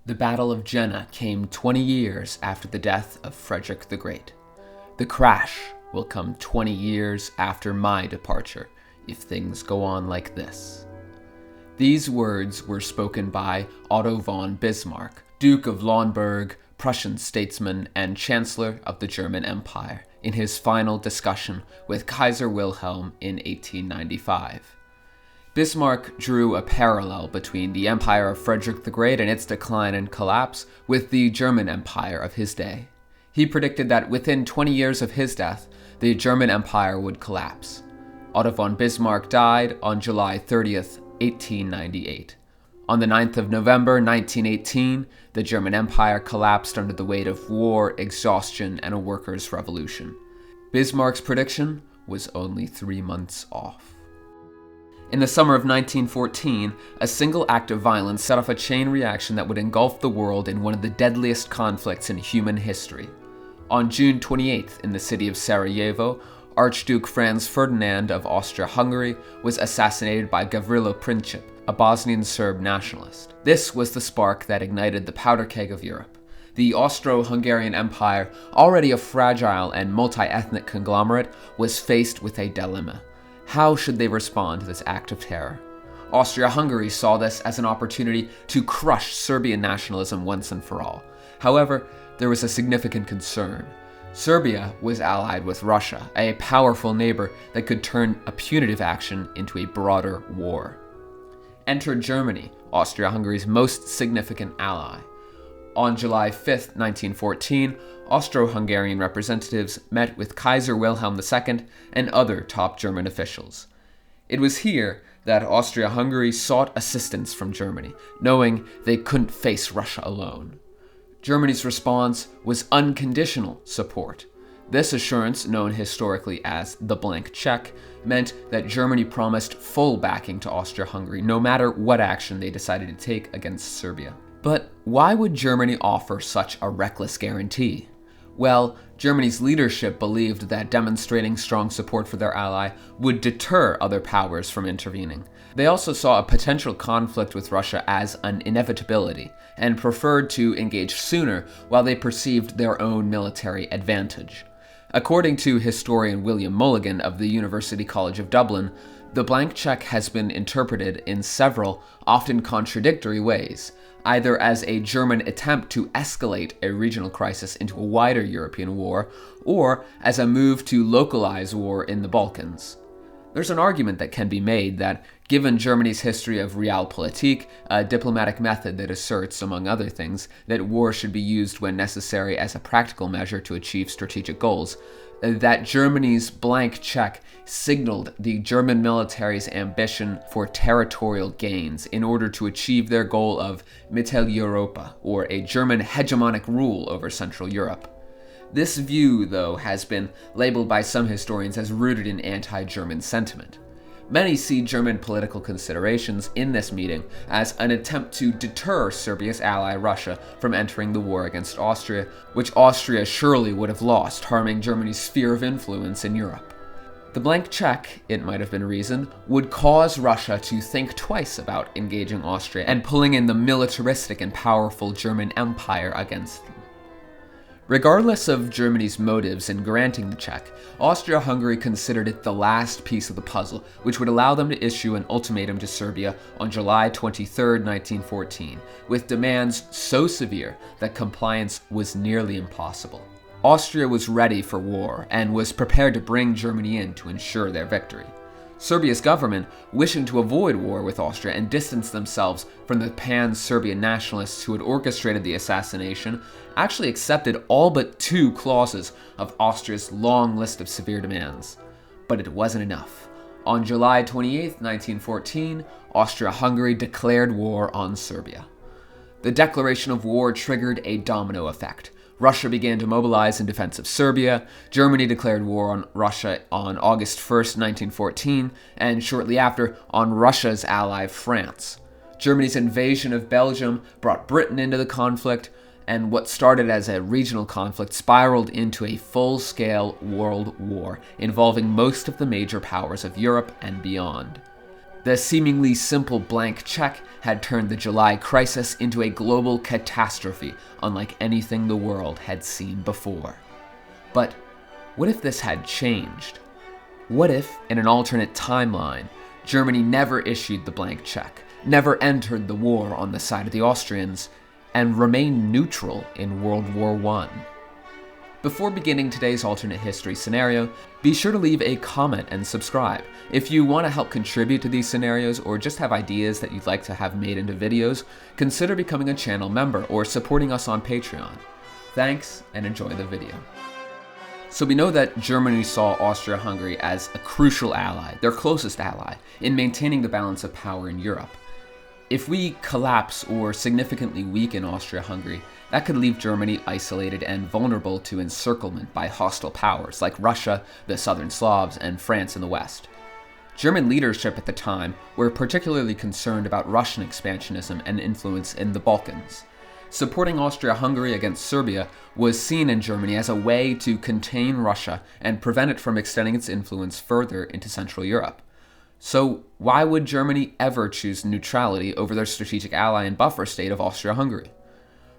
The Battle of Jena came 20 years after the death of Frederick the Great. The crash will come 20 years after my departure, if things go on like this. These words were spoken by Otto von Bismarck, Duke of Lauenburg, Prussian statesman and Chancellor of the German Empire, in his final discussion with Kaiser Wilhelm in 1895. Bismarck drew a parallel between the Empire of Frederick the Great and its decline and collapse with the German Empire of his day. He predicted that within 20 years of his death, the German Empire would collapse. Otto von Bismarck died on July 30th, 1898. On the 9th of November 1918, the German Empire collapsed under the weight of war, exhaustion, and a workers' revolution. Bismarck's prediction was only 3 months off. In the summer of 1914, a single act of violence set off a chain reaction that would engulf the world in one of the deadliest conflicts in human history. On June 28th, in the city of Sarajevo, Archduke Franz Ferdinand of Austria-Hungary was assassinated by Gavrilo Princip, a Bosnian Serb nationalist. This was the spark that ignited the powder keg of Europe. The Austro-Hungarian Empire, already a fragile and multi-ethnic conglomerate, was faced with a dilemma. How should they respond to this act of terror? Austria-Hungary saw this as an opportunity to crush Serbian nationalism once and for all. However, there was a significant concern. Serbia was allied with Russia, a powerful neighbor that could turn a punitive action into a broader war. Enter Germany, Austria-Hungary's most significant ally. On July 5, 1914, Austro-Hungarian representatives met with Kaiser Wilhelm II and other top German officials. It was here that Austria-Hungary sought assistance from Germany, knowing they couldn't face Russia alone. Germany's response was unconditional support. This assurance, known historically as the blank check, meant that Germany promised full backing to Austria-Hungary no matter what action they decided to take against Serbia. But why would Germany offer such a reckless guarantee? Well, Germany's leadership believed that demonstrating strong support for their ally would deter other powers from intervening. They also saw a potential conflict with Russia as an inevitability, and preferred to engage sooner while they perceived their own military advantage. According to historian William Mulligan of the University College of Dublin, the blank check has been interpreted in several, often contradictory ways, either as a German attempt to escalate a regional crisis into a wider European war, or as a move to localize war in the Balkans. There's an argument that can be made that, given Germany's history of realpolitik, a diplomatic method that asserts, among other things, that war should be used when necessary as a practical measure to achieve strategic goals, that Germany's blank check signaled the German military's ambition for territorial gains in order to achieve their goal of Mitteleuropa, or a German hegemonic rule over Central Europe. This view, though, has been labeled by some historians as rooted in anti-German sentiment. Many see German political considerations in this meeting as an attempt to deter Serbia's ally Russia from entering the war against Austria, which Austria surely would have lost, harming Germany's sphere of influence in Europe. The blank check, it might have been reasoned, would cause Russia to think twice about engaging Austria and pulling in the militaristic and powerful German Empire against them. Regardless of Germany's motives in granting the check, Austria-Hungary considered it the last piece of the puzzle, which would allow them to issue an ultimatum to Serbia on July 23, 1914, with demands so severe that compliance was nearly impossible. Austria was ready for war and was prepared to bring Germany in to ensure their victory. Serbia's government, wishing to avoid war with Austria and distance themselves from the pan-Serbian nationalists who had orchestrated the assassination, actually accepted all but 2 clauses of Austria's long list of severe demands. But it wasn't enough. On July 28, 1914, Austria-Hungary declared war on Serbia. The declaration of war triggered a domino effect. Russia began to mobilize in defense of Serbia, Germany declared war on Russia on August 1, 1914, and shortly after, on Russia's ally France. Germany's invasion of Belgium brought Britain into the conflict, and what started as a regional conflict spiraled into a full-scale world war involving most of the major powers of Europe and beyond. The seemingly simple blank check had turned the July crisis into a global catastrophe unlike anything the world had seen before. But what if this had changed? What if, in an alternate timeline, Germany never issued the blank check, never entered the war on the side of the Austrians, and remained neutral in World War I? Before beginning today's alternate history scenario, be sure to leave a comment and subscribe. If you want to help contribute to these scenarios or just have ideas that you'd like to have made into videos, consider becoming a channel member or supporting us on Patreon. Thanks, and enjoy the video. So we know that Germany saw Austria-Hungary as a crucial ally, their closest ally, in maintaining the balance of power in Europe. If we collapse or significantly weaken Austria-Hungary, that could leave Germany isolated and vulnerable to encirclement by hostile powers like Russia, the Southern Slavs, and France in the West. German leadership at the time were particularly concerned about Russian expansionism and influence in the Balkans. Supporting Austria-Hungary against Serbia was seen in Germany as a way to contain Russia and prevent it from extending its influence further into Central Europe. So why would Germany ever choose neutrality over their strategic ally and buffer state of Austria-Hungary?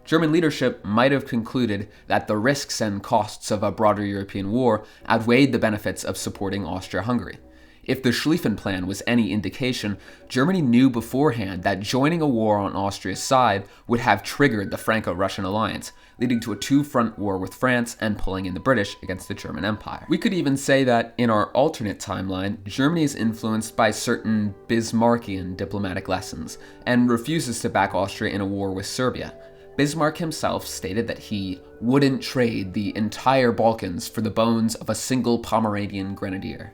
German leadership might have concluded that the risks and costs of a broader European war outweighed the benefits of supporting Austria-Hungary. If the Schlieffen Plan was any indication, Germany knew beforehand that joining a war on Austria's side would have triggered the Franco-Russian alliance, leading to a two-front war with France and pulling in the British against the German Empire. We could even say that in our alternate timeline, Germany is influenced by certain Bismarckian diplomatic lessons and refuses to back Austria in a war with Serbia. Bismarck himself stated that he wouldn't trade the entire Balkans for the bones of a single Pomeranian grenadier.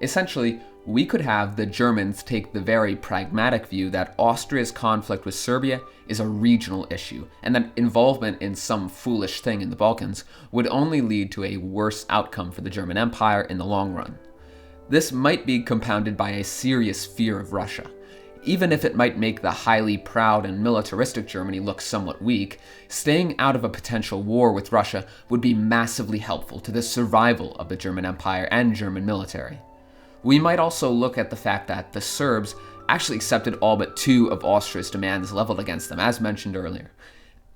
Essentially, we could have the Germans take the very pragmatic view that Austria's conflict with Serbia is a regional issue, and that involvement in some foolish thing in the Balkans would only lead to a worse outcome for the German Empire in the long run. This might be compounded by a serious fear of Russia. Even if it might make the highly proud and militaristic Germany look somewhat weak, staying out of a potential war with Russia would be massively helpful to the survival of the German Empire and German military. We might also look at the fact that the Serbs actually accepted all but two of Austria's demands leveled against them, as mentioned earlier.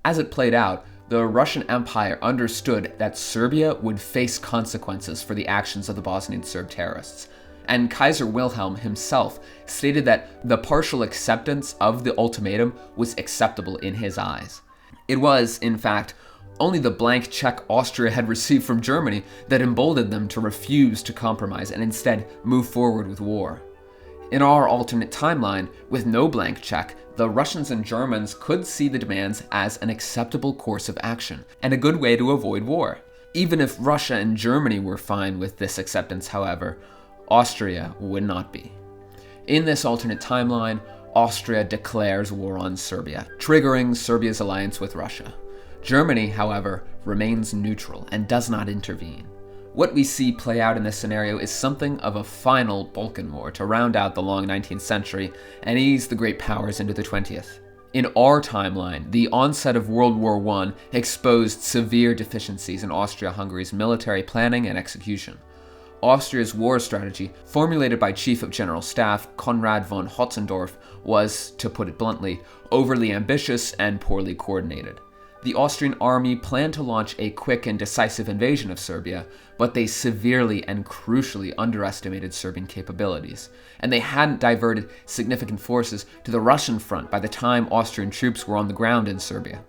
As it played out, the Russian Empire understood that Serbia would face consequences for the actions of the Bosnian Serb terrorists, and Kaiser Wilhelm himself stated that the partial acceptance of the ultimatum was acceptable in his eyes. It was, in fact, only the blank check Austria had received from Germany that emboldened them to refuse to compromise and instead move forward with war. In our alternate timeline, with no blank check, the Russians and Germans could see the demands as an acceptable course of action and a good way to avoid war. Even if Russia and Germany were fine with this acceptance, however, Austria would not be. In this alternate timeline, Austria declares war on Serbia, triggering Serbia's alliance with Russia. Germany, however, remains neutral and does not intervene. What we see play out in this scenario is something of a final Balkan War to round out the long 19th century and ease the great powers into the 20th. In our timeline, the onset of World War I exposed severe deficiencies in Austria-Hungary's military planning and execution. Austria's war strategy, formulated by Chief of General Staff Konrad von Hotzendorf, was, to put it bluntly, overly ambitious and poorly coordinated. The Austrian army planned to launch a quick and decisive invasion of Serbia, but they severely and crucially underestimated Serbian capabilities, and they hadn't diverted significant forces to the Russian front by the time Austrian troops were on the ground in Serbia.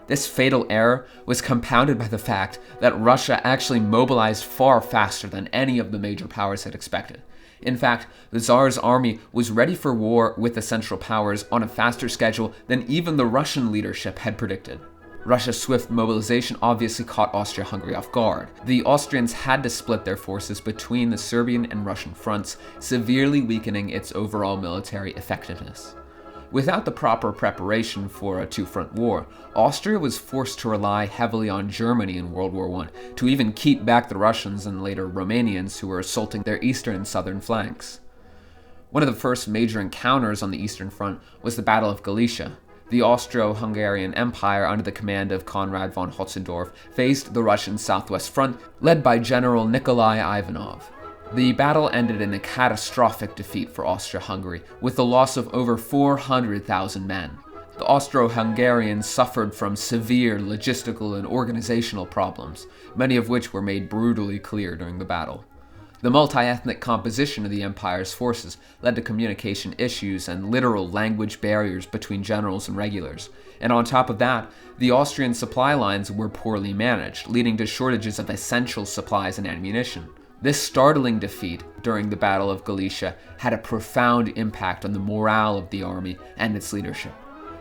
This fatal error was compounded by the fact that Russia actually mobilized far faster than any of the major powers had expected. In fact, the Tsar's army was ready for war with the Central Powers on a faster schedule than even the Russian leadership had predicted. Russia's swift mobilization obviously caught Austria-Hungary off guard. The Austrians had to split their forces between the Serbian and Russian fronts, severely weakening its overall military effectiveness. Without the proper preparation for a two-front war, Austria was forced to rely heavily on Germany in World War I to even keep back the Russians and later Romanians who were assaulting their eastern and southern flanks. One of the first major encounters on the Eastern Front was the Battle of Galicia. The Austro-Hungarian Empire, under the command of Konrad von Hotzendorf, faced the Russian Southwest Front, led by General Nikolai Ivanov. The battle ended in a catastrophic defeat for Austria-Hungary, with the loss of over 400,000 men. The Austro-Hungarians suffered from severe logistical and organizational problems, many of which were made brutally clear during the battle. The multi-ethnic composition of the empire's forces led to communication issues and literal language barriers between generals and regulars. And on top of that, the Austrian supply lines were poorly managed, leading to shortages of essential supplies and ammunition. This startling defeat during the Battle of Galicia had a profound impact on the morale of the army and its leadership.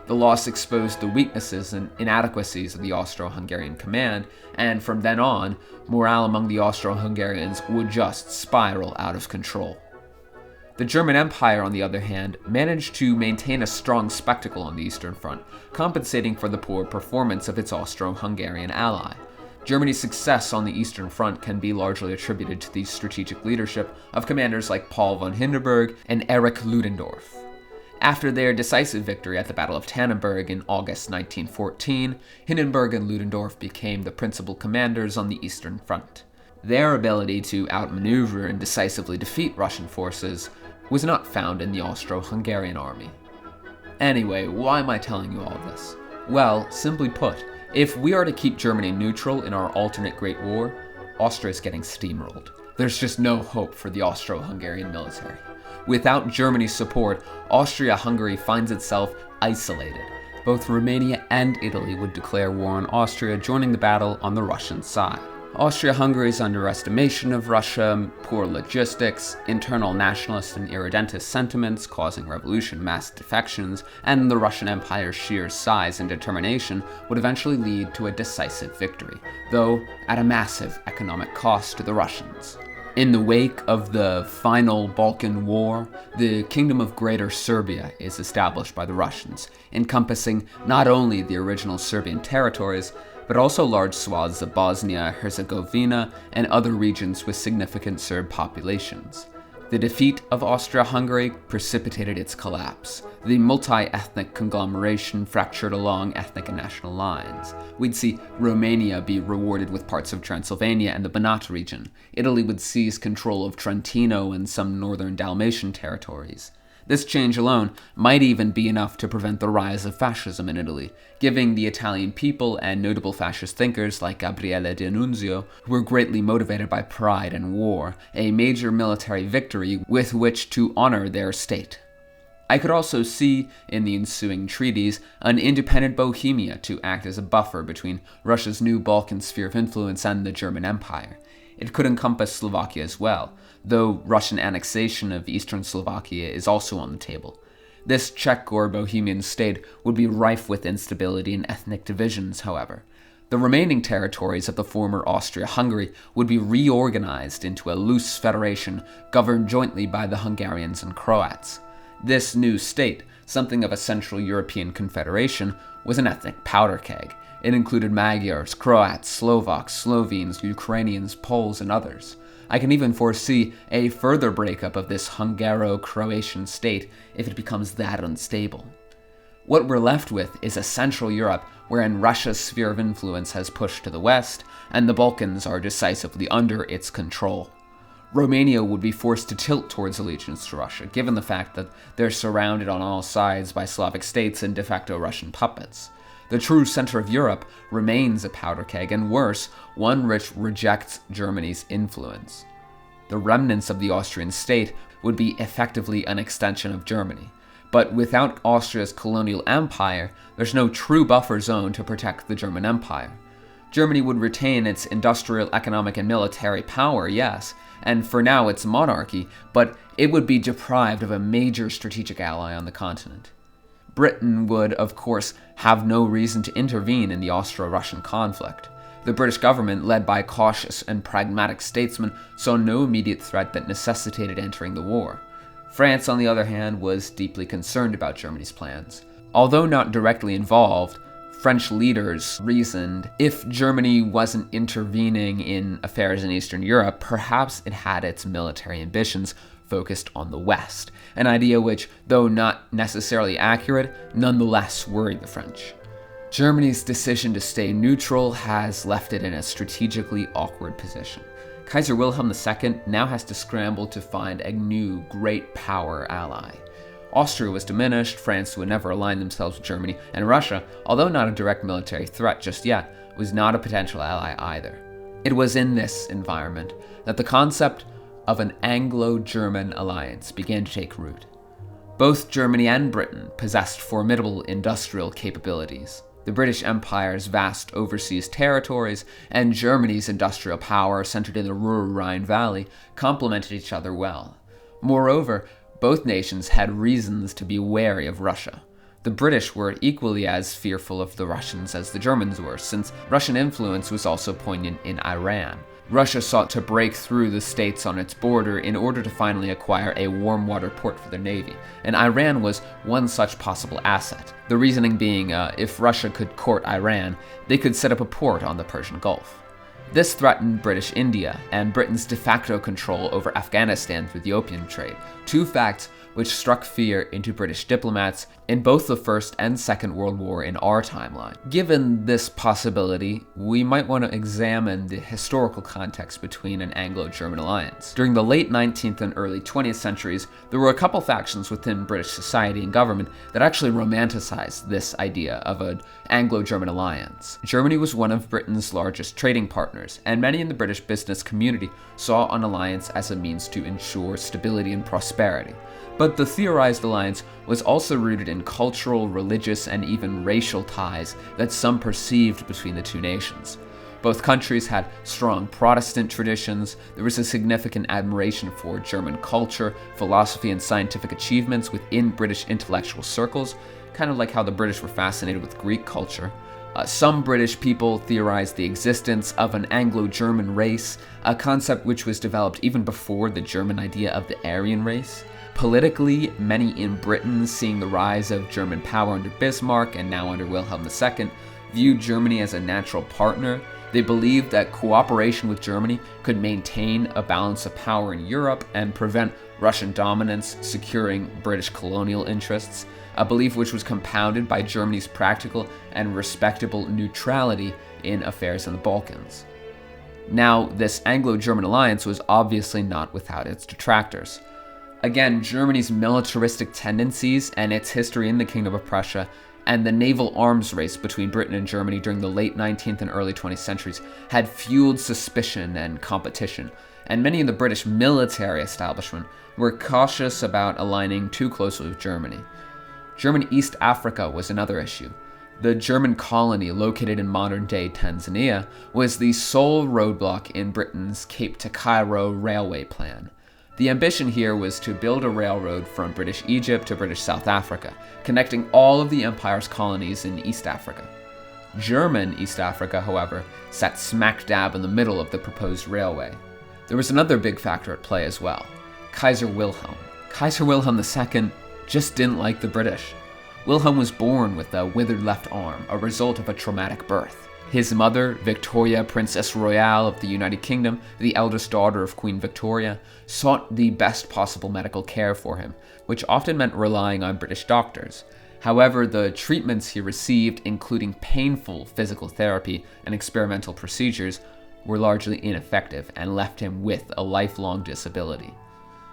The loss exposed the weaknesses and inadequacies of the Austro-Hungarian command, and from then on, morale among the Austro-Hungarians would just spiral out of control. The German Empire, on the other hand, managed to maintain a strong spectacle on the Eastern Front, compensating for the poor performance of its Austro-Hungarian ally. Germany's success on the Eastern Front can be largely attributed to the strategic leadership of commanders like Paul von Hindenburg and Erich Ludendorff. After their decisive victory at the Battle of Tannenberg in August 1914, Hindenburg and Ludendorff became the principal commanders on the Eastern Front. Their ability to outmaneuver and decisively defeat Russian forces was not found in the Austro-Hungarian army. Anyway, why am I telling you all this? Well, simply put, if we are to keep Germany neutral in our alternate Great War, Austria is getting steamrolled. There's just no hope for the Austro-Hungarian military. Without Germany's support, Austria-Hungary finds itself isolated. Both Romania and Italy would declare war on Austria, joining the battle on the Russian side. Austria-Hungary's underestimation of Russia, poor logistics, internal nationalist and irredentist sentiments causing revolution, mass defections, and the Russian Empire's sheer size and determination would eventually lead to a decisive victory, though at a massive economic cost to the Russians. In the wake of the final Balkan War, the Kingdom of Greater Serbia is established by the Russians, encompassing not only the original Serbian territories, but also large swaths of Bosnia, Herzegovina, and other regions with significant Serb populations. The defeat of Austria-Hungary precipitated its collapse. The multi-ethnic conglomeration fractured along ethnic and national lines. We'd see Romania be rewarded with parts of Transylvania and the Banat region. Italy would seize control of Trentino and some northern Dalmatian territories. This change alone might even be enough to prevent the rise of fascism in Italy, giving the Italian people and notable fascist thinkers like Gabriele D'Annunzio, who were greatly motivated by pride and war, a major military victory with which to honor their state. I could also see, in the ensuing treaties, an independent Bohemia to act as a buffer between Russia's new Balkan sphere of influence and the German Empire. It could encompass Slovakia as well, though Russian annexation of eastern Slovakia is also on the table. This Czech or Bohemian state would be rife with instability and ethnic divisions, however. The remaining territories of the former Austria-Hungary would be reorganized into a loose federation governed jointly by the Hungarians and Croats. This new state, something of a Central European confederation, was an ethnic powder keg. It included Magyars, Croats, Slovaks, Slovenes, Ukrainians, Poles, and others. I can even foresee a further breakup of this Hungaro-Croatian state if it becomes that unstable. What we're left with is a Central Europe wherein Russia's sphere of influence has pushed to the west, and the Balkans are decisively under its control. Romania would be forced to tilt towards allegiance to Russia, given the fact that they're surrounded on all sides by Slavic states and de facto Russian puppets. The true center of Europe remains a powder keg, and worse, one which rejects Germany's influence. The remnants of the Austrian state would be effectively an extension of Germany. But without Austria's colonial empire, there's no true buffer zone to protect the German Empire. Germany would retain its industrial, economic, and military power, yes, and for now its monarchy, but it would be deprived of a major strategic ally on the continent. Britain would, of course, have no reason to intervene in the Austro-Russian conflict. The British government, led by cautious and pragmatic statesmen, saw no immediate threat that necessitated entering the war. France, on the other hand, was deeply concerned about Germany's plans. Although not directly involved, French leaders reasoned if Germany wasn't intervening in affairs in Eastern Europe, perhaps it had its military ambitions focused on the West, an idea which, though not necessarily accurate, nonetheless worried the French. Germany's decision to stay neutral has left it in a strategically awkward position. Kaiser Wilhelm II now has to scramble to find a new great power ally. Austria was diminished, France would never align themselves with Germany, and Russia, although not a direct military threat just yet, was not a potential ally either. It was in this environment that the concept of an Anglo-German alliance began to take root. Both Germany and Britain possessed formidable industrial capabilities. The British Empire's vast overseas territories and Germany's industrial power centered in the Ruhr Rhine Valley complemented each other well. Moreover, both nations had reasons to be wary of Russia. The British were equally as fearful of the Russians as the Germans were, since Russian influence was also poignant in Iran. Russia sought to break through the states on its border in order to finally acquire a warm water port for their navy, and Iran was one such possible asset. The reasoning being, if Russia could court Iran, they could set up a port on the Persian Gulf. This threatened British India and Britain's de facto control over Afghanistan through the opium trade, two facts which struck fear into British diplomats in both the First and Second World War in our timeline. Given this possibility, we might want to examine the historical context between an Anglo-German alliance. During the late 19th and early 20th centuries, there were a couple factions within British society and government that actually romanticized this idea of an Anglo-German alliance. Germany was one of Britain's largest trading partners, and many in the British business community saw an alliance as a means to ensure stability and prosperity. But the theorized alliance was also rooted in cultural, religious, and even racial ties that some perceived between the two nations. Both countries had strong Protestant traditions. There was a significant admiration for German culture, philosophy, and scientific achievements within British intellectual circles, kind of like how the British were fascinated with Greek culture. Some British people theorized the existence of an Anglo-German race, a concept which was developed even before the German idea of the Aryan race. Politically, many in Britain, seeing the rise of German power under Bismarck and now under Wilhelm II, viewed Germany as a natural partner. They believed that cooperation with Germany could maintain a balance of power in Europe and prevent Russian dominance, securing British colonial interests, a belief which was compounded by Germany's practical and respectable neutrality in affairs in the Balkans. Now, this Anglo-German alliance was obviously not without its detractors. Again, Germany's militaristic tendencies and its history in the Kingdom of Prussia and the naval arms race between Britain and Germany during the late 19th and early 20th centuries had fueled suspicion and competition, and many in the British military establishment were cautious about aligning too closely with Germany. German East Africa was another issue. The German colony located in modern-day Tanzania was the sole roadblock in Britain's Cape to Cairo railway plan. The ambition here was to build a railroad from British Egypt to British South Africa, connecting all of the empire's colonies in East Africa. German East Africa, however, sat smack dab in the middle of the proposed railway. There was another big factor at play as well: Kaiser Wilhelm. Kaiser Wilhelm II just didn't like the British. Wilhelm was born with a withered left arm, a result of a traumatic birth. His mother, Victoria, Princess Royale of the United Kingdom, the eldest daughter of Queen Victoria, sought the best possible medical care for him, which often meant relying on British doctors. However, the treatments he received, including painful physical therapy and experimental procedures, were largely ineffective and left him with a lifelong disability.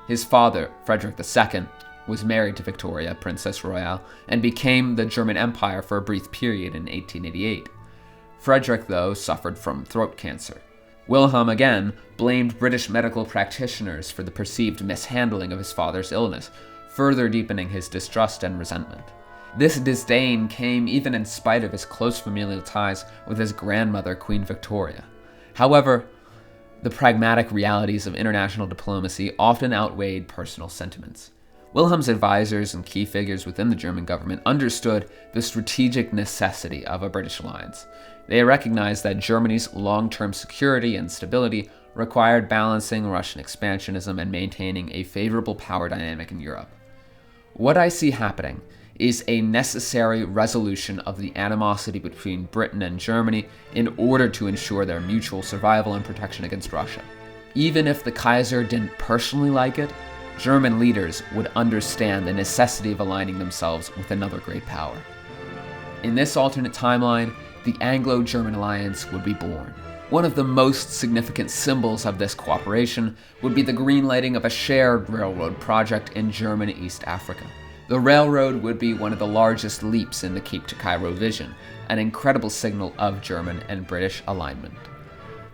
His father, Frederick II, was married to Victoria, Princess Royale, and became the German Empire for a brief period in 1888. Frederick, though, suffered from throat cancer. Wilhelm again blamed British medical practitioners for the perceived mishandling of his father's illness, further deepening his distrust and resentment. This disdain came even in spite of his close familial ties with his grandmother, Queen Victoria. However, the pragmatic realities of international diplomacy often outweighed personal sentiments. Wilhelm's advisors and key figures within the German government understood the strategic necessity of a British alliance. They recognized that Germany's long-term security and stability required balancing Russian expansionism and maintaining a favorable power dynamic in Europe. What I see happening is a necessary resolution of the animosity between Britain and Germany in order to ensure their mutual survival and protection against Russia. Even if the Kaiser didn't personally like it, German leaders would understand the necessity of aligning themselves with another great power. In this alternate timeline, the Anglo-German alliance would be born. One of the most significant symbols of this cooperation would be the greenlighting of a shared railroad project in German East Africa. The railroad would be one of the largest leaps in the Cape to Cairo vision, an incredible signal of German and British alignment.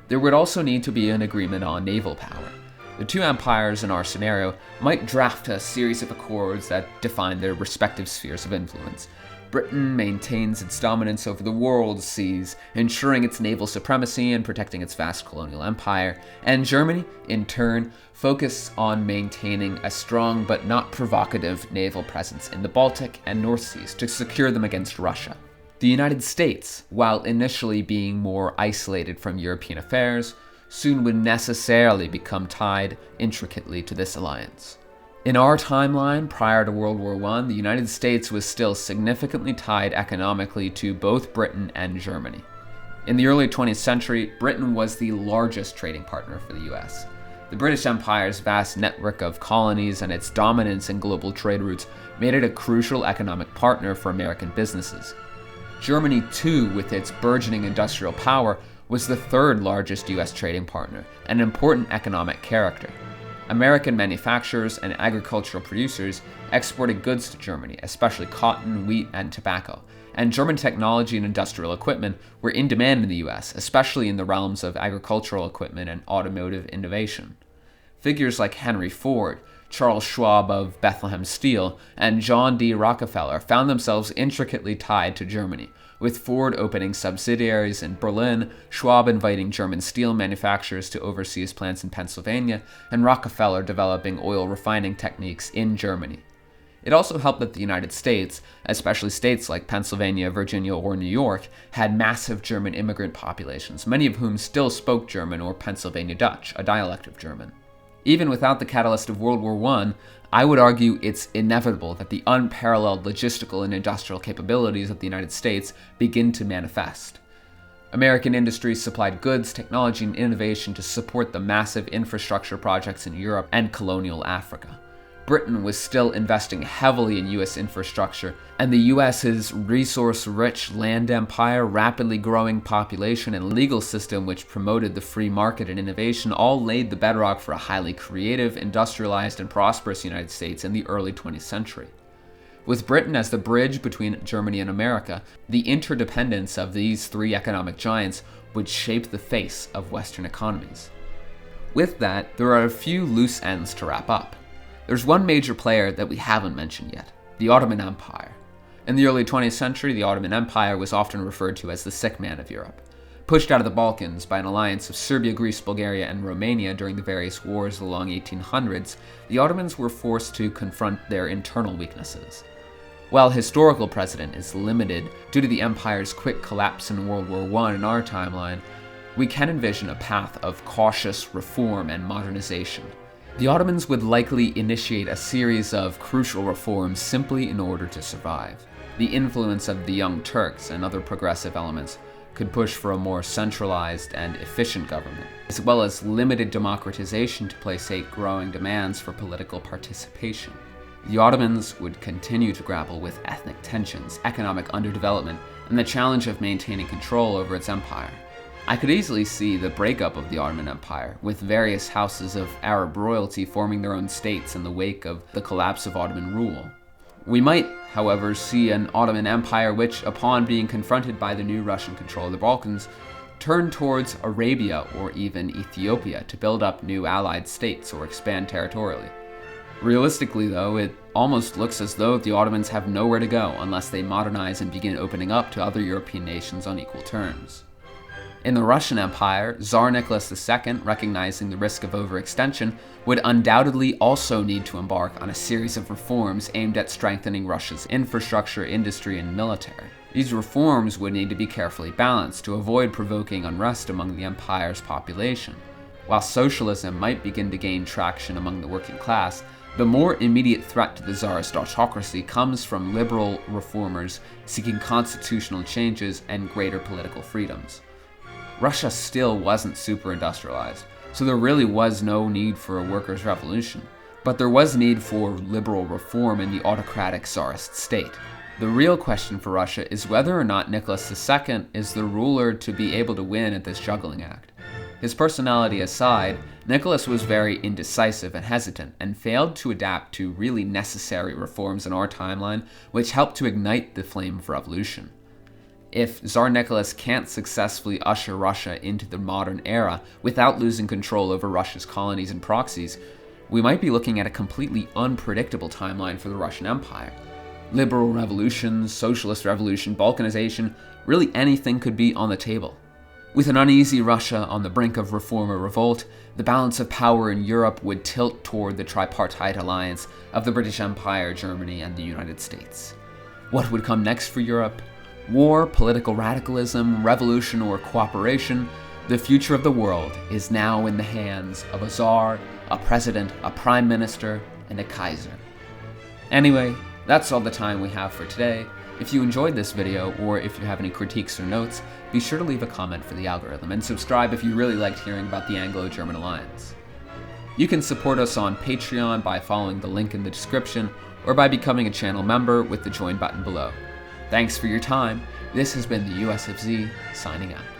There would also need to be an agreement on naval power. The two empires in our scenario might draft a series of accords that define their respective spheres of influence. Britain maintains its dominance over the world's seas, ensuring its naval supremacy and protecting its vast colonial empire, and Germany, in turn, focuses on maintaining a strong but not provocative naval presence in the Baltic and North Seas to secure them against Russia. The United States, while initially being more isolated from European affairs, soon would necessarily become tied intricately to this alliance. In our timeline, prior to World War I, the United States was still significantly tied economically to both Britain and Germany. In the early 20th century, Britain was the largest trading partner for the US. The British Empire's vast network of colonies and its dominance in global trade routes made it a crucial economic partner for American businesses. Germany, too, with its burgeoning industrial power, was the third largest US trading partner, an important economic character. American manufacturers and agricultural producers exported goods to Germany, especially cotton, wheat, and tobacco, and German technology and industrial equipment were in demand in the US, especially in the realms of agricultural equipment and automotive innovation. Figures like Henry Ford, Charles Schwab of Bethlehem Steel, and John D. Rockefeller found themselves intricately tied to Germany, with Ford opening subsidiaries in Berlin, Schwab inviting German steel manufacturers to oversee his plants in Pennsylvania, and Rockefeller developing oil refining techniques in Germany. It also helped that the United States, especially states like Pennsylvania, Virginia, or New York, had massive German immigrant populations, many of whom still spoke German or Pennsylvania Dutch, a dialect of German. Even without the catalyst of World War I would argue it's inevitable that the unparalleled logistical and industrial capabilities of the United States begin to manifest. American industries supplied goods, technology, and innovation to support the massive infrastructure projects in Europe and colonial Africa. Britain was still investing heavily in US infrastructure, and the US's resource-rich land empire, rapidly growing population, and legal system which promoted the free market and innovation all laid the bedrock for a highly creative, industrialized, and prosperous United States in the early 20th century. With Britain as the bridge between Germany and America, the interdependence of these three economic giants would shape the face of Western economies. With that, there are a few loose ends to wrap up. There's one major player that we haven't mentioned yet, the Ottoman Empire. In the early 20th century, the Ottoman Empire was often referred to as the sick man of Europe. Pushed out of the Balkans by an alliance of Serbia, Greece, Bulgaria, and Romania during the various wars of the long 1800s, the Ottomans were forced to confront their internal weaknesses. While historical precedent is limited due to the empire's quick collapse in World War I in our timeline, we can envision a path of cautious reform and modernization. The Ottomans would likely initiate a series of crucial reforms simply in order to survive. The influence of the Young Turks and other progressive elements could push for a more centralized and efficient government, as well as limited democratization to placate growing demands for political participation. The Ottomans would continue to grapple with ethnic tensions, economic underdevelopment, and the challenge of maintaining control over its empire. I could easily see the breakup of the Ottoman Empire, with various houses of Arab royalty forming their own states in the wake of the collapse of Ottoman rule. We might, however, see an Ottoman Empire which, upon being confronted by the new Russian control of the Balkans, turned towards Arabia or even Ethiopia to build up new allied states or expand territorially. Realistically, though, it almost looks as though the Ottomans have nowhere to go unless they modernize and begin opening up to other European nations on equal terms. In the Russian Empire, Tsar Nicholas II, recognizing the risk of overextension, would undoubtedly also need to embark on a series of reforms aimed at strengthening Russia's infrastructure, industry, and military. These reforms would need to be carefully balanced to avoid provoking unrest among the empire's population. While socialism might begin to gain traction among the working class, the more immediate threat to the Tsarist autocracy comes from liberal reformers seeking constitutional changes and greater political freedoms. Russia still wasn't super industrialized, so there really was no need for a workers' revolution, but there was need for liberal reform in the autocratic Tsarist state. The real question for Russia is whether or not Nicholas II is the ruler to be able to win at this juggling act. His personality aside, Nicholas was very indecisive and hesitant, and failed to adapt to really necessary reforms in our timeline, which helped to ignite the flame of revolution. If Tsar Nicholas can't successfully usher Russia into the modern era without losing control over Russia's colonies and proxies, we might be looking at a completely unpredictable timeline for the Russian Empire. Liberal revolution, socialist revolution, Balkanization, really anything could be on the table. With an uneasy Russia on the brink of reform or revolt, the balance of power in Europe would tilt toward the tripartite alliance of the British Empire, Germany, and the United States. What would come next for Europe? War, political radicalism, revolution, or cooperation? The future of the world is now in the hands of a Tsar, a president, a prime minister, and a Kaiser. Anyway, that's all the time we have for today. If you enjoyed this video, or if you have any critiques or notes, be sure to leave a comment for the algorithm, and subscribe if you really liked hearing about the Anglo-German alliance. You can support us on Patreon by following the link in the description, or by becoming a channel member with the join button below. Thanks for your time. This has been the USFZ, signing out.